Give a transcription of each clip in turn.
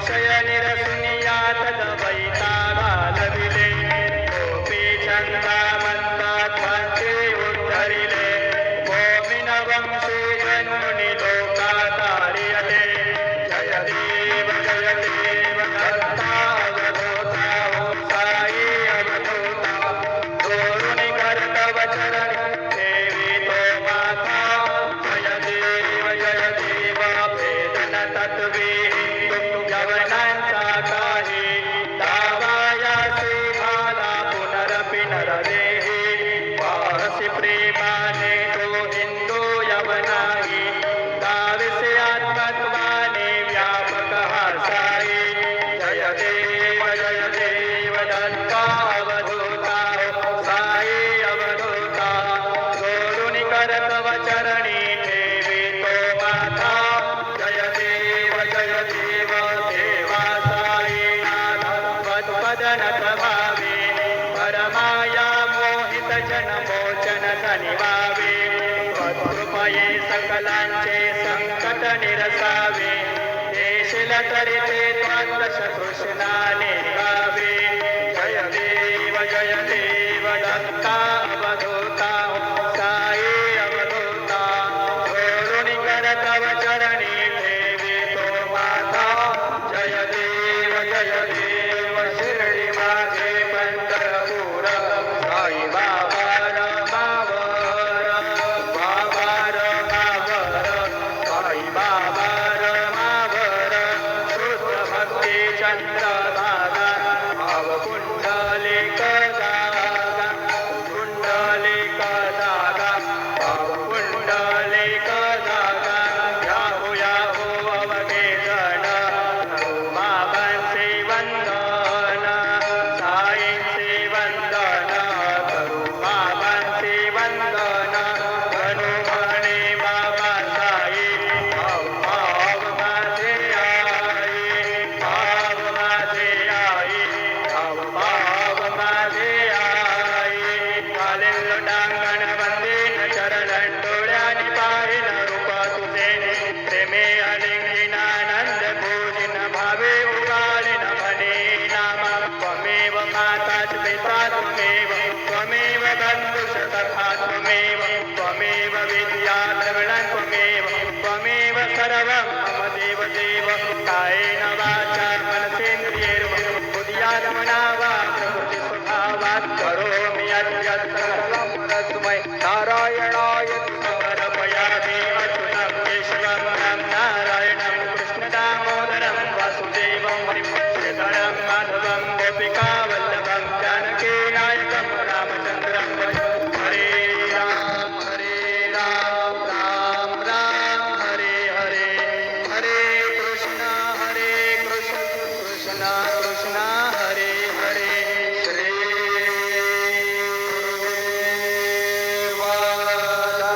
संशय निरसुनियात दवैता घालविले गोपी छंदा मंदात्वांचे उद्धरिले गोमिन वंशी जन्मुनी लोका तारियले जय देव दत्ता अवधूता ओम साई अवधूता दोरुणी कर्तव चरण देवी तो माता जय देव भेदन तत्वे यवनांचा काही दावायासी भाला पुनरपि नरदेही वाहसी प्रेमाने तो हिंदू यवनाही दाविसे आत्मत्वाने व्यापक हासाई जय देव दत्ता अवधूता साई अवधूता जोडून करतव चरणी ठेवी तो माता जय देव देवा साई नाथ पदनत भावे परमाया मोहित जन मोचन धनिवावे कृपये सकलांचे संकट निरसावे देशील तरी त्वदश कृष्णाने गावे जय देव दत्ता अवधूता साई अवधूता जोडून करतव चरणी ठेवी तो माता जय देव शिर्डी माझे पंढरपूर साई बाबा रमावर साई बाबा रमावर शुद्ध भक्ती चंद्रभागा भाव कुंडलिक जागा भाव कुंडलिक जागा याहू अवघे जन बाबांचे वंदन साईंचे वंदन करू बाबांचे वंदन धनु म्हणे बाबा साई भाव माझे आई भाव माझे आई भाव माझे आई चालेल लोटांगण वंदीन चरण डोळ्याने पाहिन रूप तुझे प्रेमे अलिंगिनानंद पूजिन भावे उगाळीन म्हणे नामा त्वमेव माता पिता त्वमेव बंधुष तथा त्वमेव विद्या द्रविणं त्वमेव सर्वं मम देव कायेन वाचा मनसेन्द्रियैर्वा बुद्ध्यात्मना वा प्रकृति स्वभावात् करोमि यद्यत् सकलं परस्मै नारायणाय समर्पयामि अच्युतं केशवं नारायणं कृष्णदामोदरं वासुदेवं श्रीधरं माधवं गोपिकावल्लभं जानकीनायकं रामचन्द्रं भजे हरे राम राम हरे हरे हरे कृष्ण कृष्ण हरे हरे श्री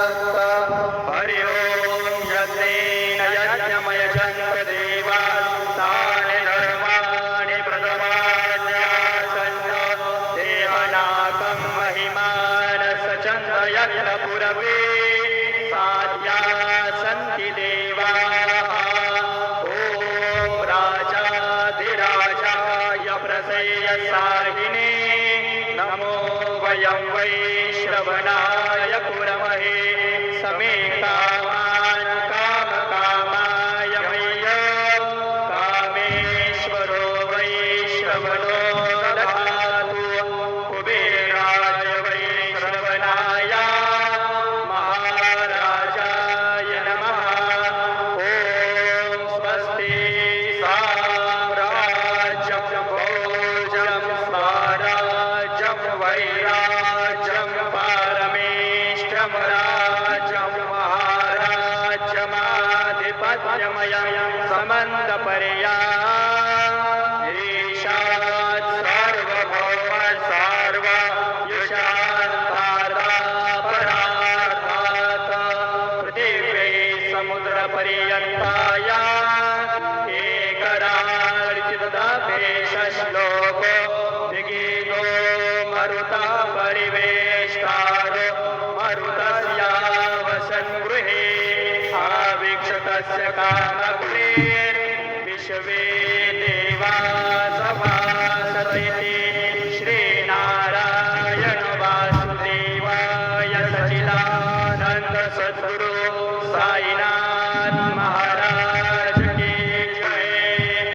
हरि ओम यज्ञेन यज्ञमय जन्मदेवा तानि धर्माणि प्रथमान्यासन्न देवनाकं महिमानस चन्द्रयज्ञपुरवे साध्या सन्ति देवाः ॐ राजाधिराजाय प्रसेयसाहिने नमो वयं वै श्रवणाय पुरमहे समे कामान् कामकामाय मय्य कामेश्वरो वै श्रवणो दधातु कुबेराय वै श्रवणाय महाराजाय नमः ॐ स्वस्ति साम्राज्यं भोजं स्वराज्यं वैराज्यं पारमेष्ठं राज्यं महाराज्यमाधिपत्यमयं समन्तपर्या ईशात् सार्वभौम सार्वयुषात् परार्थात् पृथिव्यै समुद्रपर्यन्ताया एकरार्चितदापेशश्लोको विगीतो मरुता परिवेष्टारो मरुतस्यावसन् गृहे आवीक्षतस्य कामग्रे विश्वे सच्चिदानंद सद्गुरु साईनाथ